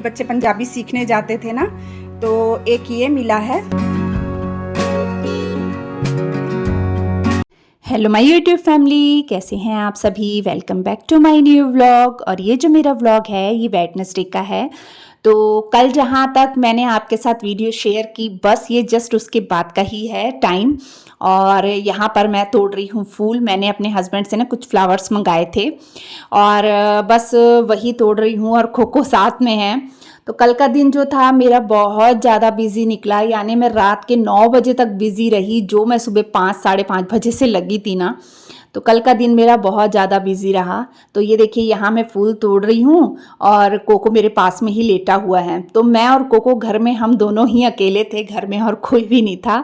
बच्चे पंजाबी सीखने जाते थे ना, तो एक ये मिला है। हेलो माय यूट्यूब फैमिली, कैसे हैं आप सभी। Welcome back to my new vlog. और ये जो मेरा व्लॉग है ये वेडनेसडे का है। तो कल जहाँ तक मैंने आपके साथ वीडियो शेयर की, बस ये जस्ट उसके बाद का ही है टाइम। और यहाँ पर मैं तोड़ रही हूँ फूल। मैंने अपने हस्बैंड से ना कुछ फ्लावर्स मंगाए थे और बस वही तोड़ रही हूँ और खोखो साथ में है। तो कल का दिन जो था मेरा बहुत ज़्यादा बिजी निकला, यानी मैं रात के 9 बजे तक बिजी रही, जो मैं सुबह 5 साढ़े 5 बजे से लगी थी ना। तो कल का दिन मेरा बहुत ज़्यादा बिजी रहा। तो ये देखिए यहाँ मैं फूल तोड़ रही हूँ और कोको मेरे पास में ही लेटा हुआ है। तो मैं और कोको घर में हम दोनों ही अकेले थे, घर में और कोई भी नहीं था।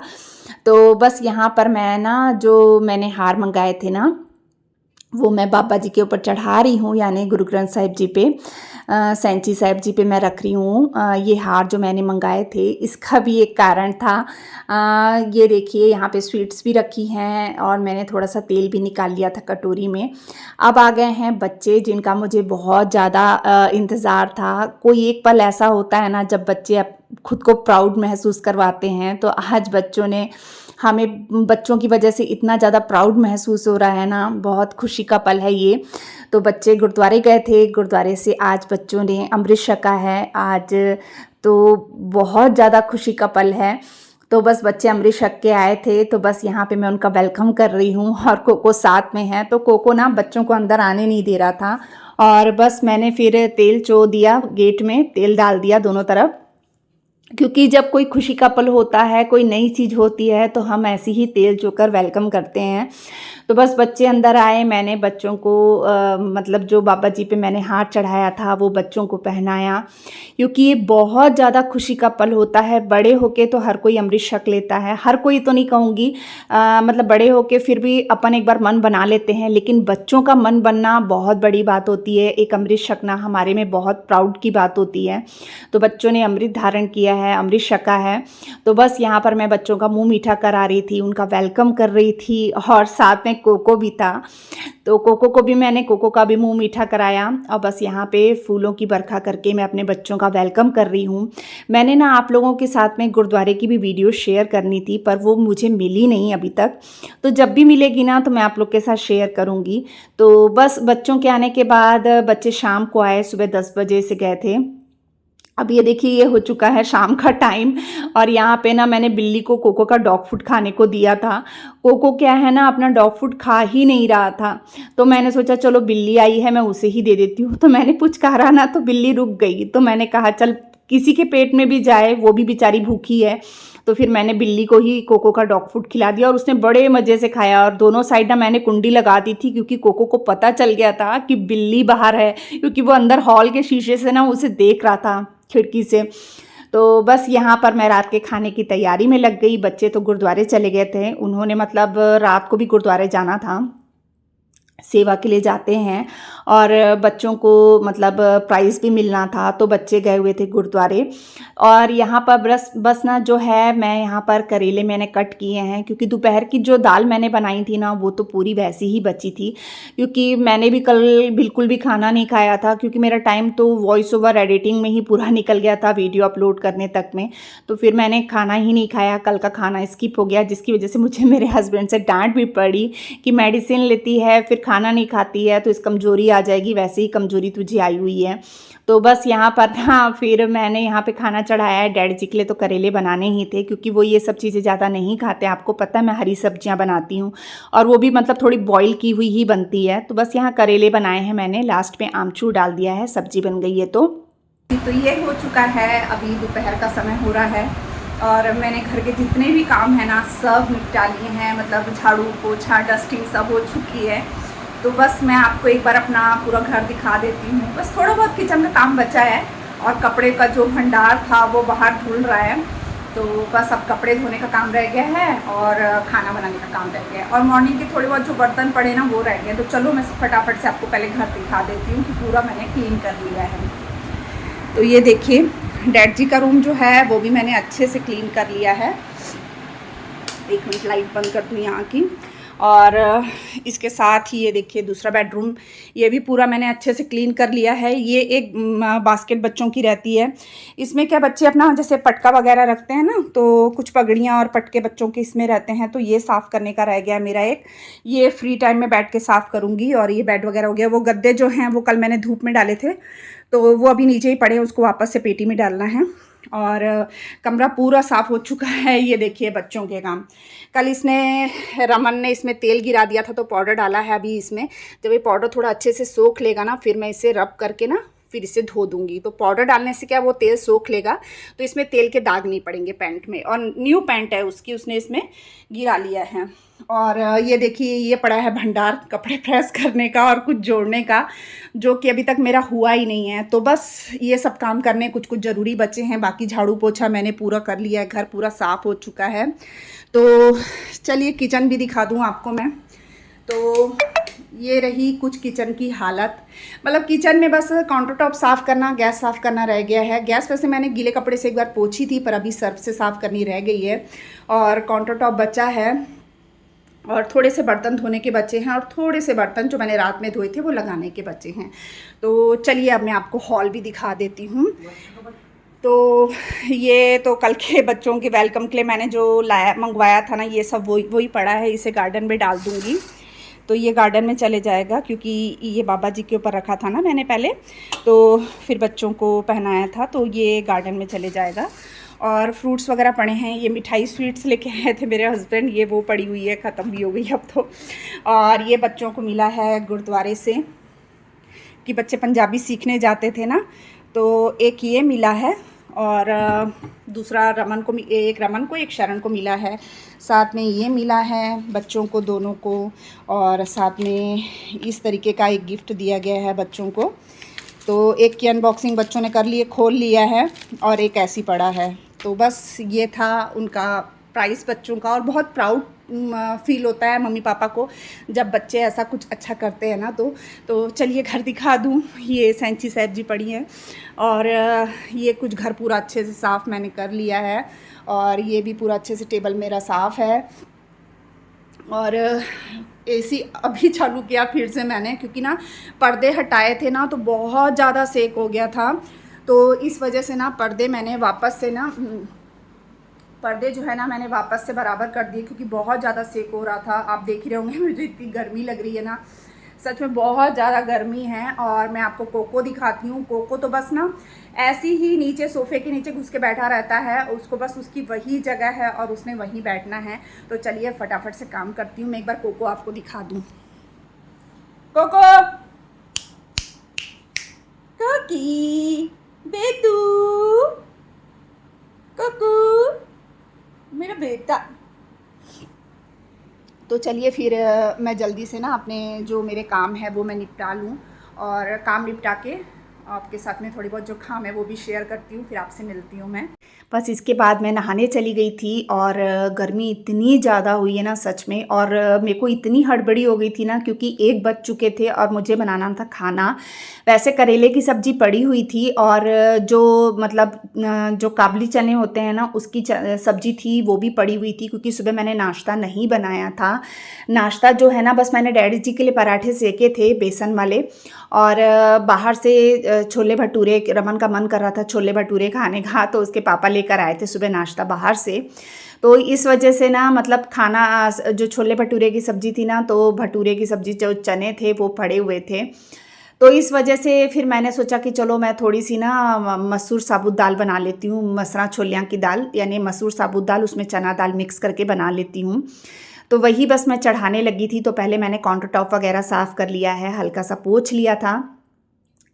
तो बस यहाँ पर मैं ना जो मैंने हार मंगाए थे ना, वो मैं बाबा जी के ऊपर चढ़ा रही हूँ, यानी गुरु ग्रंथ साहिब जी पे, सैंची साहिब जी पे मैं रख रही हूँ। ये हार जो मैंने मंगाए थे, इसका भी एक कारण था। ये देखिए यहाँ पे स्वीट्स भी रखी हैं और मैंने थोड़ा सा तेल भी निकाल लिया था कटोरी में। अब आ गए हैं बच्चे, जिनका मुझे बहुत ज़्यादा इंतज़ार था। कोई एक पल ऐसा होता है ना जब बच्चे खुद को प्राउड महसूस करवाते हैं। तो आज बच्चों ने हमें, बच्चों की वजह से इतना ज़्यादा प्राउड महसूस हो रहा है ना, बहुत खुशी का पल है ये। तो बच्चे गुरुद्वारे गए थे, गुरुद्वारे से आज बच्चों ने अमृत छका है आज। तो बहुत ज़्यादा खुशी का पल है। तो बस बच्चे अमृत छक के आए थे, तो बस यहाँ पे मैं उनका वेलकम कर रही हूँ और कोको साथ में है। तो कोको ना बच्चों को अंदर आने नहीं दे रहा था और बस मैंने फिर तेल चो दिया, गेट में तेल डाल दिया दोनों तरफ, क्योंकि जब कोई खुशी का पल होता है, कोई नई चीज़ होती है, तो हम ऐसे ही तेल चोकर वेलकम करते हैं। तो बस बच्चे अंदर आए, मैंने बच्चों को मतलब जो बाबा जी पे मैंने हाथ चढ़ाया था वो बच्चों को पहनाया, क्योंकि ये बहुत ज़्यादा खुशी का पल होता है। बड़े होके तो हर कोई अमृत छक लेता है, हर कोई तो नहीं कहूँगी, मतलब बड़े होके फिर भी अपन एक बार मन बना लेते हैं, लेकिन बच्चों का मन बनना बहुत बड़ी बात होती है। एक अमृत छकना हमारे में बहुत प्राउड की बात होती है। तो बच्चों ने अमृत धारण किया है, अमृत छका है। तो बस यहाँ पर मैं बच्चों का मुंह मीठा करा रही थी, उनका वेलकम कर रही थी और साथ में कोको भी था। तो कोको का भी मुंह मीठा कराया और बस यहाँ पे फूलों की बरखा करके मैं अपने बच्चों का वेलकम कर रही हूँ। मैंने ना आप लोगों के साथ में गुरुद्वारे की भी वीडियो शेयर करनी थी, पर वो मुझे मिली नहीं अभी तक। तो जब भी मिलेगी ना तो मैं आप लोग के साथ शेयर करूँगी। तो बस बच्चों के आने के बाद बच्चे शाम को आए, सुबह 10 बजे से गए थे। अब ये देखिए ये हो चुका है शाम का टाइम और यहाँ पे ना मैंने बिल्ली को कोको का डॉग फूड खाने को दिया था। कोको क्या है ना, अपना डॉग फूड खा ही नहीं रहा था। तो मैंने सोचा चलो बिल्ली आई है, मैं उसे ही दे देती हूँ। तो मैंने पुचकारा ना तो बिल्ली रुक गई। तो मैंने कहा चल किसी के पेट में भी जाए, वो भी बेचारी भूखी है। तो फिर मैंने बिल्ली को ही कोको का डॉग फूड खिला दिया और उसने बड़े मज़े से खाया। और दोनों साइड ना मैंने कुंडी लगा दी थी, क्योंकि कोको को पता चल गया था कि बिल्ली बाहर है, क्योंकि वो अंदर हॉल के शीशे से ना उसे देख रहा था खिड़की से। तो बस यहाँ पर मैं रात के खाने की तैयारी में लग गई। बच्चे तो गुरुद्वारे चले गए थे, उन्होंने मतलब रात को भी गुरुद्वारे जाना था, सेवा के लिए जाते हैं और बच्चों को मतलब प्राइज़ भी मिलना था। तो बच्चे गए हुए थे गुरुद्वारे। और यहाँ पर बस ना जो है, मैं यहाँ पर करेले मैंने कट किए हैं, क्योंकि दोपहर की जो दाल मैंने बनाई थी ना वो तो पूरी वैसी ही बची थी, क्योंकि मैंने भी कल बिल्कुल भी खाना नहीं खाया था, क्योंकि मेरा टाइम तो वॉइस ओवर एडिटिंग में ही पूरा निकल गया था, वीडियो अपलोड करने तक में। तो फिर मैंने खाना ही नहीं खाया, कल का खाना स्किप हो गया, जिसकी वजह से मुझे मेरे हस्बैंड से डांट भी पड़ी कि मेडिसिन लेती है फिर खाना नहीं खाती है तो इस कमज़ोरी आ जाएगी, वैसे ही कमज़ोरी तुझे आई हुई है। तो बस यहाँ पर ना फिर मैंने यहाँ पे खाना चढ़ाया है। डैडी जी के लिए तो करेले बनाने ही थे, क्योंकि वो ये सब चीज़ें ज़्यादा नहीं खाते। आपको पता है मैं हरी सब्जियाँ बनाती हूँ और वो भी मतलब थोड़ी बॉईल की हुई ही बनती है। तो बस यहाँ करेले बनाए हैं मैंने, लास्ट में आमचूर डाल दिया है, सब्जी बन गई है। तो ये हो चुका है, अभी दोपहर का समय हो रहा है और मैंने घर के जितने भी काम है ना सब निपटा लिए हैं, मतलब झाड़ू पोछा डस्टिंग सब हो चुकी है। तो बस मैं आपको एक बार अपना पूरा घर दिखा देती हूँ। बस थोड़ा बहुत किचन में काम बचा है और कपड़े का जो भंडार था वो बाहर धुल रहा है। तो बस अब कपड़े धोने का काम रह गया है और खाना बनाने का काम रह गया है, और मॉर्निंग के थोड़े बहुत जो बर्तन पड़े ना वो रह गए। तो चलो मैं फटाफट से आपको पहले घर दिखा देती हूँ कि पूरा मैंने क्लीन कर लिया है। तो ये देखिए डैड जी का रूम जो है वो भी मैंने अच्छे से क्लीन कर लिया है। एक मिनट लाइट बंद कर दूँ यहाँ की। और इसके साथ ही ये देखिए दूसरा बेडरूम, ये भी पूरा मैंने अच्छे से क्लीन कर लिया है। ये एक बास्केट बच्चों की रहती है, इसमें क्या बच्चे अपना जैसे पटका वगैरह रखते हैं ना, तो कुछ पगड़ियाँ और पटके बच्चों के इसमें रहते हैं, तो ये साफ़ करने का रह गया है मेरा एक। ये फ्री टाइम में बैठ के साफ़ करूँगी। और ये बेड वगैरह हो गया। वो गद्दे जो हैं वो कल मैंने धूप में डाले थे, तो वो अभी नीचे ही पड़े हैं, उसको वापस से पेटी में डालना है। और कमरा पूरा साफ़ हो चुका है। ये देखिए बच्चों के काम। कल रमन ने इसमें तेल गिरा दिया था, तो पाउडर डाला है अभी इसमें। जब ये पाउडर थोड़ा अच्छे से सोख लेगा ना, फिर मैं इसे रब करके ना फिर इसे धो दूँगी। तो पाउडर डालने से क्या वो तेल सोख लेगा, तो इसमें तेल के दाग नहीं पड़ेंगे पैंट में। और न्यू पैंट है उसकी, उसने इसमें गिरा लिया है। और ये देखिए ये पड़ा है भंडार कपड़े प्रेस करने का और कुछ जोड़ने का, जो कि अभी तक मेरा हुआ ही नहीं है। तो बस ये सब काम करने कुछ कुछ ज़रूरी बचे हैं। बाकी झाड़ू पोछा मैंने पूरा कर लिया है, घर पूरा साफ़ हो चुका है। तो चलिए किचन भी दिखा दूँ आपको मैं। तो ये रही कुछ किचन की हालत। मतलब किचन में बस काउंटर टॉप साफ़ करना, गैस साफ़ करना रह गया है। गैस वैसे मैंने गीले कपड़े से एक बार पोछी थी, पर अभी सर्फ से साफ़ करनी रह गई है। और काउंटर टॉप बचा है, और थोड़े से बर्तन धोने के बचे हैं, और थोड़े से बर्तन जो मैंने रात में धोए थे वो लगाने के बचे हैं। तो चलिए अब मैं आपको हॉल भी दिखा देती हूँ। तो ये तो कल के बच्चों के वेलकम के लिए मैंने जो मंगवाया था ना, ये सब वही पड़ा है। इसे गार्डन में डाल दूँगी, तो ये गार्डन में चले जाएगा, क्योंकि ये बाबा जी के ऊपर रखा था ना मैंने पहले, तो फिर बच्चों को पहनाया था, तो ये गार्डन में चले जाएगा। और फ्रूट्स वगैरह पड़े हैं। ये मिठाई स्वीट्स लेके आए थे मेरे हस्बैंड, ये वो पड़ी हुई है, ख़त्म भी हो गई अब तो। और ये बच्चों को मिला है गुरुद्वारे से, कि बच्चे पंजाबी सीखने जाते थे ना, तो एक ये मिला है। और दूसरा एक रमन को एक शरण को मिला है। साथ में ये मिला है बच्चों को दोनों को। और साथ में इस तरीके का एक गिफ्ट दिया गया है बच्चों को। तो एक की अनबॉक्सिंग बच्चों ने कर लिए, खोल लिया है, और एक ऐसी पड़ा है। तो बस ये था उनका प्राइस बच्चों का। और बहुत प्राउड फील होता है मम्मी पापा को जब बच्चे ऐसा कुछ अच्छा करते हैं ना। तो चलिए घर दिखा दूँ। ये सैंची साहब जी पड़ी हैं, और ये कुछ घर पूरा अच्छे से साफ़ मैंने कर लिया है। और ये भी पूरा अच्छे से टेबल मेरा साफ़ है। और एसी अभी चालू किया फिर से मैंने, क्योंकि ना पर्दे हटाए थे ना, तो बहुत ज़्यादा सेक हो गया था। तो इस वजह से ना पर्दे मैंने वापस से ना पर्दे जो है ना मैंने वापस से बराबर कर दिए, क्योंकि बहुत ज़्यादा सेक हो रहा था। आप देख ही रहे होंगे मुझे इतनी गर्मी लग रही है ना, सच में बहुत ज़्यादा गर्मी है। और मैं आपको कोको दिखाती हूँ। कोको तो बस ना ऐसी ही नीचे सोफ़े के नीचे घुस के बैठा रहता है, उसको बस उसकी वही जगह है और उसने वहीं बैठना है। तो चलिए फटाफट से काम करती हूँ। मैं एक बार कोको आपको दिखा दूँ। कोको, कोकी, बेटू, कोको, मेरा बेटा। तो चलिए फिर मैं जल्दी से ना अपने जो मेरे काम है वो मैं निपटा लूँ, और काम निपटा के आपके साथ में थोड़ी बहुत जो काम है वो भी शेयर करती हूँ, फिर आपसे मिलती हूँ मैं। बस इसके बाद मैं नहाने चली गई थी। और गर्मी इतनी ज़्यादा हुई है ना सच में। और मेरे को इतनी हड़बड़ी हो गई थी ना, क्योंकि 1 बज चुके थे और मुझे बनाना था खाना। वैसे करेले की सब्ज़ी पड़ी हुई थी, और जो मतलब जो काबली चने होते हैं ना उसकी सब्ज़ी थी वो भी पड़ी हुई थी, क्योंकि सुबह मैंने नाश्ता नहीं बनाया था। नाश्ता जो है ना बस मैंने डैडी जी के लिए पराठे सेके थे बेसन वाले। और बाहर से छोले भटूरे, रमन का मन कर रहा था छोले भटूरे खाने का, तो उसके पापा लेकर आए थे सुबह नाश्ता बाहर से। तो इस वजह से ना मतलब खाना जो छोले भटूरे की सब्ज़ी थी ना, तो भटूरे की सब्ज़ी जो चने थे वो पड़े हुए थे। तो इस वजह से फिर मैंने सोचा कि चलो मैं थोड़ी सी ना मसूर साबुत दाल बना लेती हूँ, मसरा छोलियाँ की दाल, यानी मसूर साबुत दाल, उसमें चना दाल मिक्स करके बना लेती हूँ। तो वही बस मैं चढ़ाने लगी थी। तो पहले मैंने काउंटर टॉप वगैरह साफ़ कर लिया है, हल्का सा पोंछ लिया था।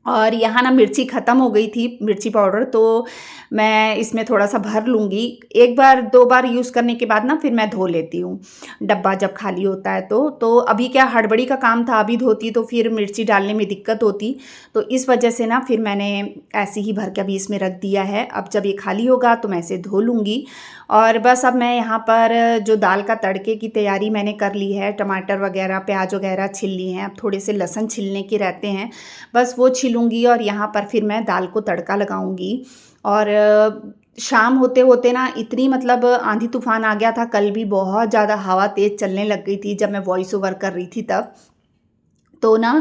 और यहाँ ना मिर्ची ख़त्म हो गई थी, मिर्ची पाउडर, तो मैं इसमें थोड़ा सा भर लूँगी। 1 बार 2 बार यूज़ करने के बाद ना फिर मैं धो लेती हूँ, डब्बा जब खाली होता है तो अभी क्या हड़बड़ी का काम था, अभी धोती तो फिर मिर्ची डालने में दिक्कत होती। तो इस वजह से ना फिर मैंने ऐसे ही भर के अभी इसमें रख दिया है। अब जब ये खाली होगा तो मैं इसे धो लूँगी। और बस अब मैं यहाँ पर जो दाल का तड़के की तैयारी मैंने कर ली है, टमाटर वगैरह प्याज वगैरह छिल लिए हैं, अब थोड़े से लहसुन छिलने के रहते हैं, बस वो छिलूँगी। और यहाँ पर फिर मैं दाल को तड़का लगाऊँगी। और शाम होते होते ना इतनी मतलब आंधी तूफान आ गया था, कल भी बहुत ज़्यादा हवा तेज़ चलने लग गई थी जब मैं वॉइस ओवर कर रही थी तब। तो ना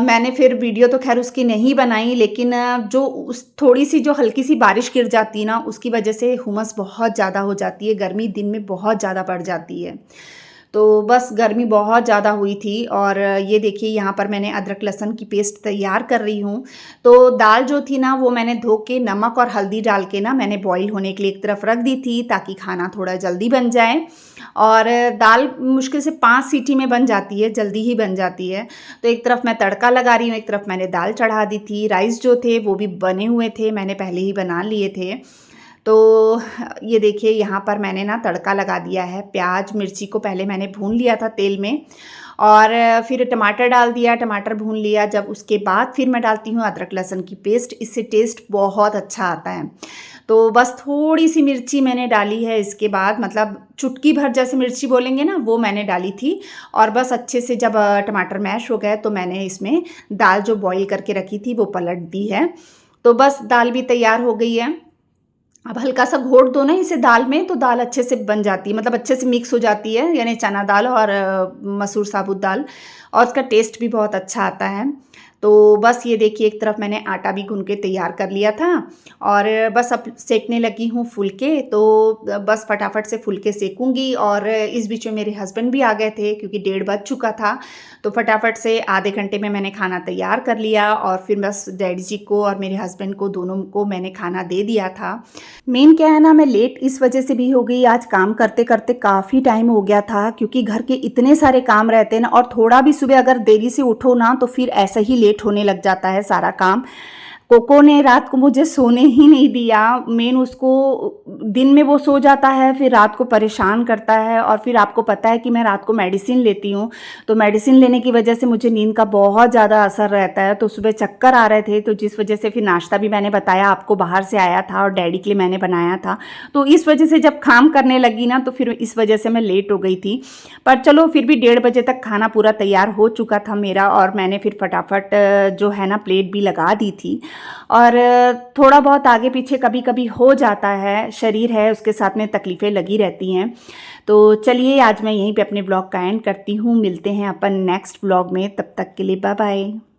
मैंने फिर वीडियो तो ख़ैर उसकी नहीं बनाई, लेकिन जो उस थोड़ी-सी जो हल्की-सी बारिश गिर जाती है ना, उसकी वजह से हुमस बहुत ज़्यादा हो जाती है, गर्मी दिन में बहुत ज़्यादा बढ़ जाती है। तो बस गर्मी बहुत ज़्यादा हुई थी और ये देखिए यहाँ पर मैंने अदरक लहसुन की पेस्ट तैयार कर रही हूँ। तो दाल जो थी ना वो मैंने धो के नमक और हल्दी डाल के ना मैंने बॉईल होने के लिए एक तरफ रख दी थी, ताकि खाना थोड़ा जल्दी बन जाए। और दाल मुश्किल से 5 सीटी में बन जाती है, जल्दी ही बन जाती है। तो एक तरफ मैं तड़का लगा रही हूँ, एक तरफ मैंने दाल चढ़ा दी थी। राइस जो थे वो भी बने हुए थे, मैंने पहले ही बना लिए थे। तो ये देखिए यहाँ पर मैंने ना तड़का लगा दिया है। प्याज मिर्ची को पहले मैंने भून लिया था तेल में, और फिर टमाटर डाल दिया, टमाटर भून लिया। जब उसके बाद फिर मैं डालती हूँ अदरक लहसुन की पेस्ट, इससे टेस्ट बहुत अच्छा आता है। तो बस थोड़ी सी मिर्ची मैंने डाली है इसके बाद, मतलब चुटकी भर जैसे मिर्ची बोलेंगे ना, वो मैंने डाली थी। और बस अच्छे से जब टमाटर मैश हो गए तो मैंने इसमें दाल जो बॉईल करके रखी थी वो पलट दी है। तो बस दाल भी तैयार हो गई है। अब हल्का सा घोट दो ना इसे दाल में, तो दाल अच्छे से बन जाती है, मतलब अच्छे से मिक्स हो जाती है, यानी चना दाल और मसूर साबुत दाल, और उसका टेस्ट भी बहुत अच्छा आता है। तो बस ये देखिए एक तरफ मैंने आटा भी गूँध के तैयार कर लिया था, और बस अब सेकने लगी हूँ फुलके। तो बस फटाफट से फुलके सेकूँगी। और इस बीच में मेरे हस्बैंड भी आ गए थे, क्योंकि 1:30 बज चुका था। तो फटाफट से आधे घंटे में मैंने खाना तैयार कर लिया, और फिर बस डैडी जी को और मेरे हस्बैंड को दोनों को मैंने खाना दे दिया था। मेन क्या है ना, मैं लेट इस वजह से भी हो गई, आज काम करते करते काफ़ी टाइम हो गया था, क्योंकि घर के इतने सारे काम रहते हैं ना, और थोड़ा भी सुबह अगर देरी से उठो ना तो फिर ऐसा ही लेट होने लग जाता है सारा काम। कोको ने रात को मुझे सोने ही नहीं दिया। मेन उसको दिन में वो सो जाता है, फिर रात को परेशान करता है। और फिर आपको पता है कि मैं रात को मेडिसिन लेती हूँ, तो मेडिसिन लेने की वजह से मुझे नींद का बहुत ज़्यादा असर रहता है। तो सुबह चक्कर आ रहे थे, तो जिस वजह से फिर नाश्ता भी मैंने बताया आपको बाहर से आया था, और डैडी के लिए मैंने बनाया था। तो इस वजह से जब काम करने लगी ना, तो फिर इस वजह से मैं लेट हो गई थी। पर चलो फिर भी 1:30 बजे तक खाना पूरा तैयार हो चुका था मेरा, और मैंने फिर फटाफट जो है ना प्लेट भी लगा दी थी। और थोड़ा बहुत आगे पीछे कभी कभी हो जाता है, शरीर है उसके साथ में तकलीफ़ें लगी रहती हैं। तो चलिए आज मैं यहीं पे अपने ब्लॉग का एंड करती हूँ। मिलते हैं अपन नेक्स्ट ब्लॉग में, तब तक के लिए बाय बाय।